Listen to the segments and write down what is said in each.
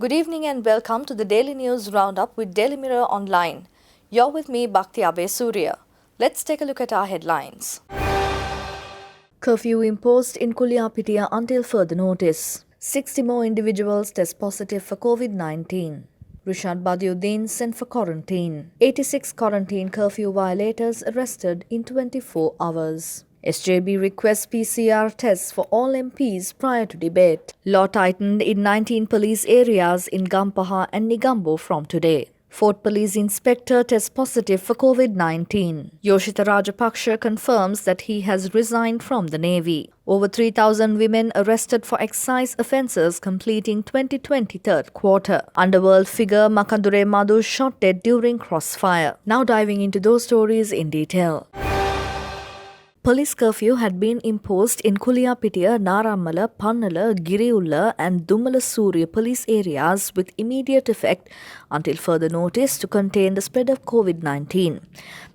Good evening and welcome to the Daily News Roundup with Daily Mirror Online. You're with me, Bhakti Abe Surya. Let's take a look at our headlines. Curfew imposed in Kuliapitiya until further notice. 60 more individuals test positive for COVID-19. Rishad Badiuddin sent for quarantine. 86 quarantine curfew violators arrested in 24 hours. SJB requests PCR tests for all MPs prior to debate. Law tightened in 19 police areas in Gampaha and Negombo from today. Fort Police Inspector tests positive for COVID-19. Yoshitha Rajapaksa confirms that he has resigned from the Navy. Over 3,000 women arrested for excise offences completing 2020 third quarter. Underworld figure Makandure Madhu shot dead during crossfire. Now diving into those stories in detail. Police curfew had been imposed in Kuliapitiya, Narammala, Pannala, Giriulla and Dumalasuriya police areas with immediate effect until further notice to contain the spread of COVID-19.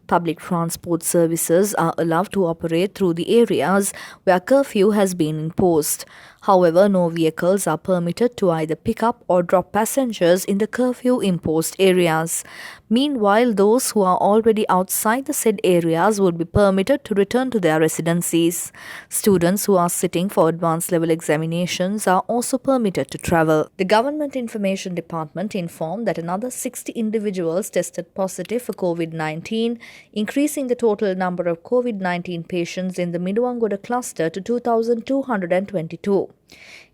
Public transport services are allowed to operate through the areas where curfew has been imposed. However, no vehicles are permitted to either pick up or drop passengers in the curfew-imposed areas. Meanwhile, those who are already outside the said areas would be permitted to return to their residencies. Students who are sitting for advanced level examinations are also permitted to travel. The Government Information Department informed that another 60 individuals tested positive for COVID-19, increasing the total number of COVID-19 patients in the Miduangoda cluster to 2,222.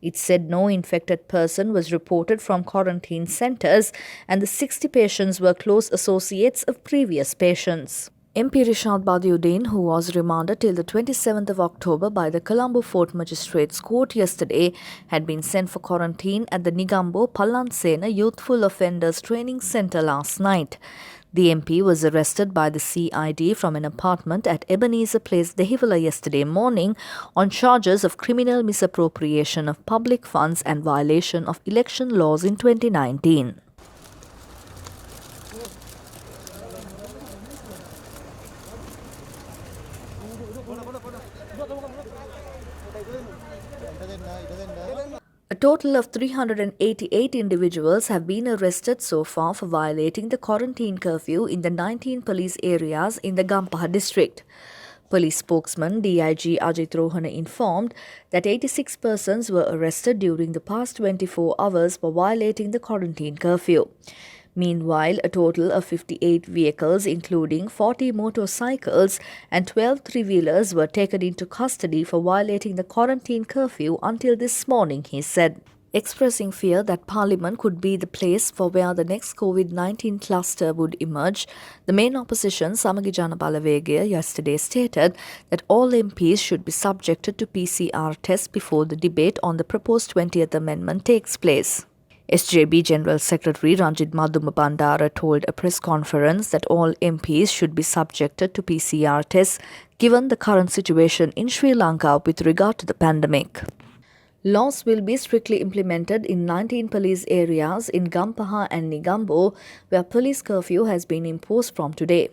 It said no infected person was reported from quarantine centres and the 60 patients were close associates of previous patients. MP Rishad Badiuddin, who was remanded till the 27th of October by the Colombo Fort Magistrates Court yesterday, had been sent for quarantine at the Negombo Pallansena Youthful Offenders Training Centre last night. The MP was arrested by the CID from an apartment at Ebenezer Place, Dehiwala yesterday morning on charges of criminal misappropriation of public funds and violation of election laws in 2019. A total of 388 individuals have been arrested so far for violating the quarantine curfew in the 19 police areas in the Gampaha district. Police spokesman DIG Ajit Rohana informed that 86 persons were arrested during the past 24 hours for violating the quarantine curfew. Meanwhile, a total of 58 vehicles, including 40 motorcycles and 12 three-wheelers, were taken into custody for violating the quarantine curfew until this morning, he said. Expressing fear that Parliament could be the place for where the next COVID-19 cluster would emerge, the main opposition, Samagi Jana Balawegaya, yesterday stated that all MPs should be subjected to PCR tests before the debate on the proposed 20th Amendment takes place. SJB General Secretary Ranjit Madhuma Bandara told a press conference that all MPs should be subjected to PCR tests given the current situation in Sri Lanka with regard to the pandemic. Laws will be strictly implemented in 19 police areas in Gampaha and Negombo, where police curfew has been imposed from today.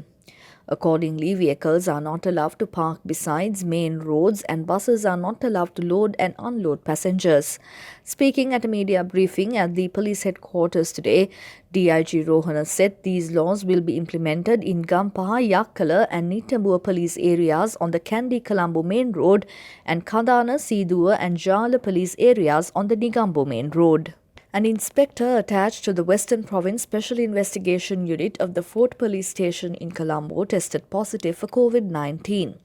Accordingly, vehicles are not allowed to park besides main roads and buses are not allowed to load and unload passengers. Speaking at a media briefing at the police headquarters today, DIG Rohana said these laws will be implemented in Gampaha, Yakkala and Nitambua police areas on the Kandy Colombo main road and Kadana, Sidua and Jala police areas on the Negombo main road. An inspector attached to the Western Province Special Investigation Unit of the Fort Police Station in Colombo tested positive for COVID-19.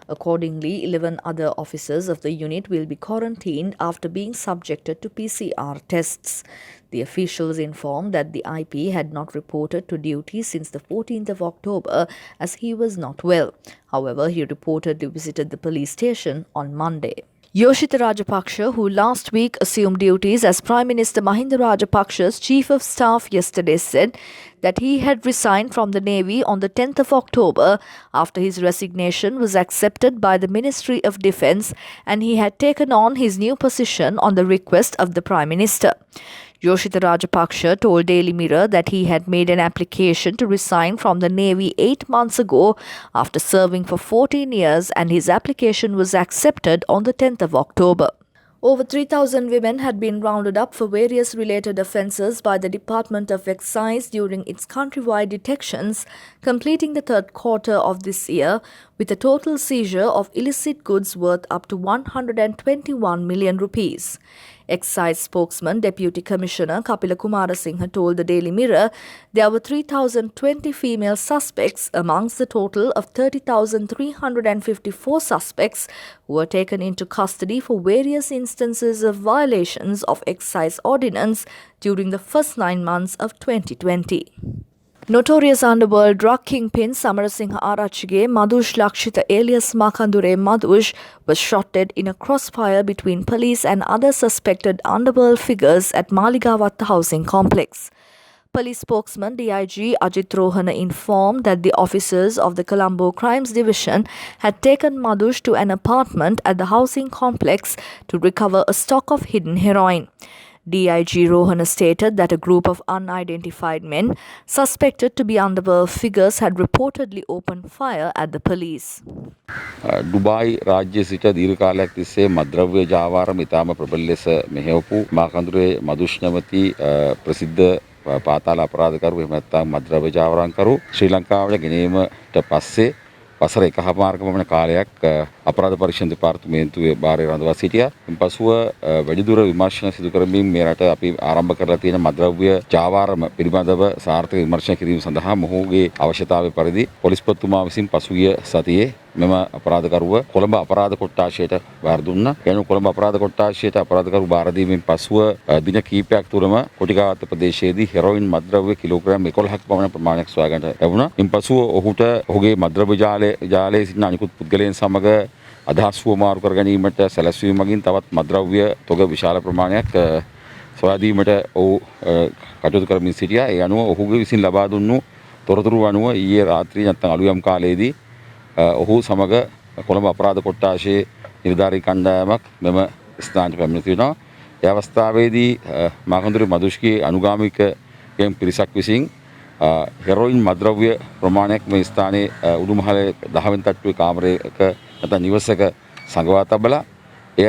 Accordingly, 11 other officers of the unit will be quarantined after being subjected to PCR tests. The officials informed that the IP had not reported to duty since the 14th of October as he was not well. However, he reportedly visited the police station on Monday. Yoshitha Rajapaksa, who last week assumed duties as Prime Minister Mahinda Rajapaksa's Chief of Staff yesterday, said that he had resigned from the Navy on the 10th of October after his resignation was accepted by the Ministry of Defence and he had taken on his new position on the request of the Prime Minister. Yoshitha Rajapaksa told Daily Mirror that he had made an application to resign from the Navy 8 months ago after serving for 14 years and his application was accepted on the 10th of October. Over 3,000 women had been rounded up for various related offences by the Department of Excise during its countrywide detections, completing the third quarter of this year with a total seizure of illicit goods worth up to 121 million rupees. Excise spokesman Deputy Commissioner Kapila Kumarasinghe told the Daily Mirror there were 3,020 female suspects amongst the total of 30,354 suspects who were taken into custody for various instances of violations of excise ordinance during the first 9 months of 2020. Notorious underworld drug kingpin Samarasinghe Arachige Madhush Lakshita alias Makandure Madhush was shot dead in a crossfire between police and other suspected underworld figures at Maligawatta housing complex. Police spokesman DIG Ajit Rohana informed that the officers of the Colombo Crimes Division had taken Madhush to an apartment at the housing complex to recover a stock of hidden heroin. DIG Rohana stated that a group of unidentified men suspected to be underworld figures had reportedly opened fire at the police. Dubai රාජ්‍ය සිට දීර්ඝ කාලයක් තිස්සේ මද්‍රව්‍ය ජාවාරම ඉතාම ප්‍රබල ලෙස මෙහෙයවපු මාකඳුරේ මදුෂ් නැමැති ප්‍රසිද්ධ පාතාල අපරාධකරු එහෙම නැත්නම් මද්‍රව්‍ය ජාවාරම්කරු ශ්‍රී ලංකාවට ගෙනීමට පස්සේ වසර එකහමාරක පමණ කාලයක් අපරාධ පරීක්ෂණ දෙපාර්තමේන්තුවේ භාරය රඳවා සිටියා. ඉන්පසුව වැඩිදුර විමර්ශන සිදු කරමින් මේ රට අපි ආරම්භ කරලා තියෙන මද්‍රව්‍ය ජාවාරම පිළිබඳව සාර්ථක විමර්ශන කිරීම සඳහා මොහුගේ අවශ්‍යතාවය පරිදි පොලිස්පතිතුමා විසින් පසුගිය සතියේ මෙම අපරාධකරුව කොළඹ අපරාධ කොට්ටාශයට බාර දුන්නා. එනු කොළඹ අපරාධ කොට්ටාශයට අපරාධකරු බාර දීමෙන් පසුව දින කිහිපයක් තුරම කොටිකාවත්ත ප්‍රදේශයේදී හෙරොයින් මද්‍රව්‍ය කිලෝග්‍රෑම් 11ක් පමණ ප්‍රමාණයක් සොයාගන්නට ලැබුණා. ඉන්පසුව ඔහුට ඔහුගේ මද්‍රව්‍ය ජාලයේ සිටින අනිකුත් පුද්ගලයන් සමග අදහස් වුවමාරු කර ගැනීමට සැලැස්වීම මගින් තවත් මද්‍රව්‍ය තොග විශාල ප්‍රමාණයක් සොයා දීමට ඔහු කටයුතු කරමින් සිටියා. ඒ අනුව ඔහුගේ විසින් ලබා දුන්නු තොරතුරු අනුව ඊයේ රාත්‍රියේ නැත්නම් අලුයම් කාලයේදී ඔහු සමග කොළඹ අපරාධ කොට්ටාශයේ නිලධාරී කණ්ඩායමක් මෙම ස්ථානයට පැමිණ තිබෙනවා. ඒ අවස්ථාවේදී මාකන්දුරේ මදුෂ්ගේ අනුගාමිකයන් පිරිසක් විසින් හෙරොයින් මද්‍රව්‍ය ප්‍රමාණයක් මේ ස්ථානයේ උඩුමහලේ 10 වෙනි තට්ටුවේ කාමරයක නැත්නම් නිවසක සංගවා තබලා එය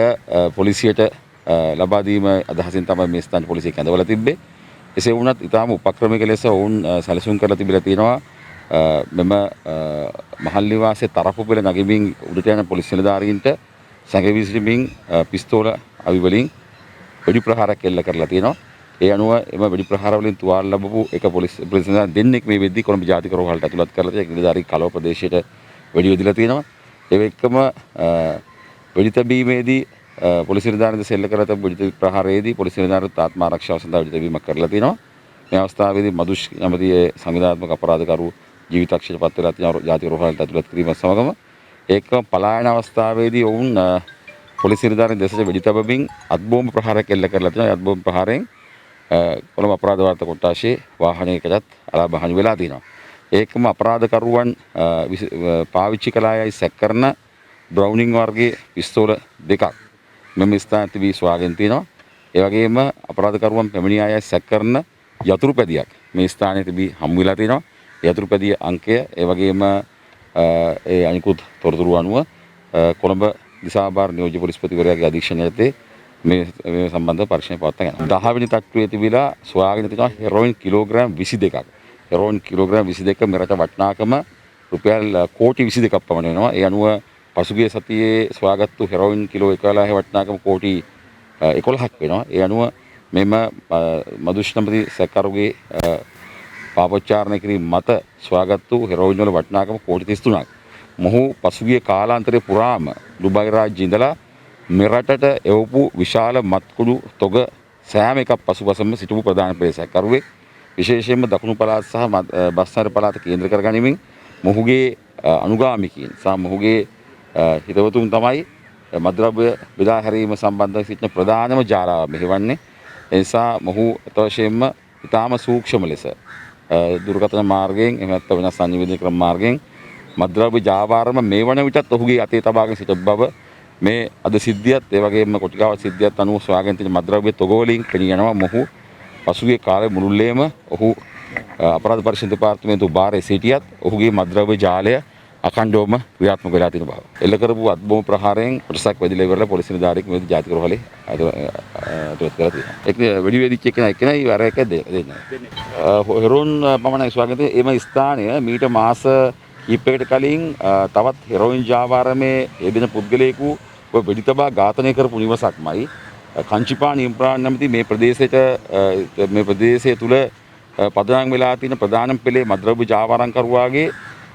පොලිසියට ලබා දීම අදහසින් තමයි මේ ස්ථානයේ පොලිසිය කැඳවලා තිබ්බේ. එසේ වුණත් ඊටාම උපක්‍රමික ලෙස ඔවුන් සැලසුම් කරලා තිබිලා තියෙනවා මෙම මහල් නිවාසයේ තරප්පු පෙළ නගමින් උඩට යන පොලිස් නිලධාරීන්ට සැඟවී සිටිමින් පිස්තෝල අවි වලින් වෙඩි ප්‍රහාරයක් එල්ල කරලා තියෙනවා. ඒ අනුව එම වෙඩි ප්‍රහාර වලින් තුවාල ලැබපු එක පොලිස් නිලධාරීන් දෙන්නෙක් මේ වෙද්දී කොළඹ ජාතික රෝහලට ඇතුළත් කරලා තියෙන නිලධාරී කලව ප්‍රදේශයට වෙඩි යොදලා තියෙනවා. ඒ එක්කම වෙඩි තැබීමේදී පොලිස් නිලධාරීන් සෙල්ල කර තිබු වෙඩි ප්‍රහාරයේදී පොලිස් නිලධාරීන් ආත්ම ආරක්ෂාව සඳහා වෙඩි තැබීමක් කරලා තියෙනවා. මේ අවස්ථාවේදී මදුෂ් නැමැති සංවිධානාත්මක අපරාධකරු ජීවිතක්ෂයට පත් වෙලා තියෙන ජාතික රෝහලට ඇතුළත් කිරීම සමගම ඒකම පලායන අවස්ථාවේදී ඔවුන් පොලිස් නිලධාරීන් දෙසට වෙඩි තබමින් අත්බෝම්බ ප්‍රහාරයක් එල්ල කරලා තියෙනවා. අත්බෝම්බ ප්‍රහාරයෙන් කොළඹ අපරාධ වාර්තා කොට්ටාශයේ වාහනයකටත් අලාභහානි වෙලා තියෙනවා. ඒකම අපරාධකරුවන් පාවිච්චි කළායයි සැක කරන බ්‍රවුනින් වර්ගයේ පිස්තෝල දෙකක් මෙම ස්ථානයේ තිබී සොයාගෙන තියෙනවා. ඒ වගේම අපරාධකරුවන් පැමිණියායයි සැක කරන යතුරුපැදියක් මේ ස්ථානයේ තිබී හමු වෙලා තියෙනවා. යතුරුපැදිය අංකය ඒ වගේම ඒ අනිකුත් තොරතුරු අනුව කොළඹ දිසාභාර නියෝජ්‍ය පොලිස්පතිවරයාගේ අධීක්ෂණය යටතේ මේ සම්බන්ධව පරීක්ෂණ පවත්වාගෙන යනවා. 10 වෙනි තට්ටුවේ තිබිලා සොයාගෙන තියෙනවා හෙරොයින් කිලෝග්‍රෑම් 22ක්. හෙරොයින් කිලෝග්‍රෑම් 22 මෙරට වටිනාකම රුපියල් කෝටි 22ක් පමණ වෙනවා. ඒ අනුව පසුගිය සතියේ සොයාගත්තු හෙරොයින් කිලෝ 11 වටිනාකම කෝටි 11ක් වෙනවා. ඒ අනුව මෙම මදුෂ් නම්පති සැකරුගේ පාපෝච්චාරණය කිරීම මත සොයාගත්තු හෙරොයින් වල වටිනාකම කෝටි 33ක්. මොහු පසුගිය කාලාන්තරයේ පුරාම ඩුබායි රාජ්‍යයේ ඉඳලා මෙරටට එවපු විශාල මත්කුඩු තොග සෑම එකක් පසුපසම සිටපු ප්‍රධාන පෙළසැකරුවෙක්. විශේෂයෙන්ම දකුණු පළාත් සහ බස්නාහිර පළාත කේන්ද්‍ර කරගනිමින් මොහුගේ අනුගාමිකයින් සහ මොහුගේ හිතවතුන් තමයි මද්‍රව්‍ය බෙදා හැරීම සම්බන්ධව සිටින ප්‍රධානම ජාලාව මෙහෙවන්නේ. ඒ නිසා මොහු අතවශ්‍යයෙන්ම ඉතාම සූක්ෂම ලෙස දුර්ගතන මාර්ගයෙන් එහෙම නැත්නම් වෙනස් සංනිවේදනය ක්‍රම මාර්ගයෙන් මද්‍රව්‍ය ජාවාරම මේ වන විටත් ඔහුගේ අතේ තබාගෙන සිට බව මේ අද සිද්ධියත් ඒ වගේම කොටිකාවත් සිද්ධියත් අනුව සොයාගෙන තියෙන මද්‍රව්‍ය තොගවලින් පෙනී යනවා. මොහු පසුගිය කාලේ මුළුල්ලේම ඔහු අපරාධ පරීක්ෂණ දෙපාර්තමේන්තුව භාරයේ සිටියත් ඔහුගේ මද්‍රව්‍ය ජාලය අඛණ්ඩවම ක්‍රියාත්මක වෙලා තියෙන බව. එල්ල කරපු අත්බෝම ප්‍රහාරයෙන් කොටසක් වැදිලා ඉවරලා පොලිස් නිලධාරියෙක් මේ ජාතික රෝහලේ අතුලත් කරලා තියෙනවා. ඒක වෙඩි වෙදිච්ච එකනයි වර එක දෙන්නේ. හෙරෝන් පමණයි සොයාගෙන තියෙන්නේ. එම ස්ථානය මීට මාස කීපයකට කලින් තවත් හෙරෝයින් ජාවාරමේ යෙදෙන පුද්ගලයෙකු වෙඩි තබා ඝාතනය කරපු නිවසක්මයි. කංචිපාන ඉම්ප්‍රාන් නැමැති මේ ප්‍රදේශය තුල පදනම් වෙලා තියෙන ප්‍රධානම පෙළේ මද්‍රව්‍ය ජාවාරම්කරුවාගේ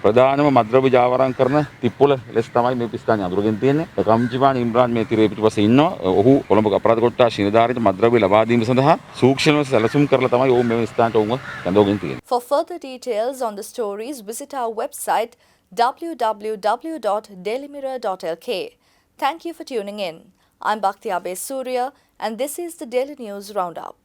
ප්‍රධානම මද්‍රව්‍ය ජාවාරම් කරන තිප්පොළ ලෙස තමයි මේ ස්ථානය අඳුරගෙන තියෙන්නේ. කංචිපාන ඉම්රාන් මේ තිරේ පිටුපස්සේ ඉන්නවා. ඔහු කොළඹ අපරාධ කොට්ටාශ නිලධාරීන්ට මද්‍රව්‍ය ලබා දීම සඳහා සූක්ෂමව සැලසුම් කරලා තමයි ඔහු මේ ස්ථානට ඔවුන්ව කැඳවගෙන තියෙන්නේ. For further details on the stories, visit our website www.dailymirror.lk. Thank you for tuning in. I'm Bhakti Abe Surya, and this is the Daily News Roundup.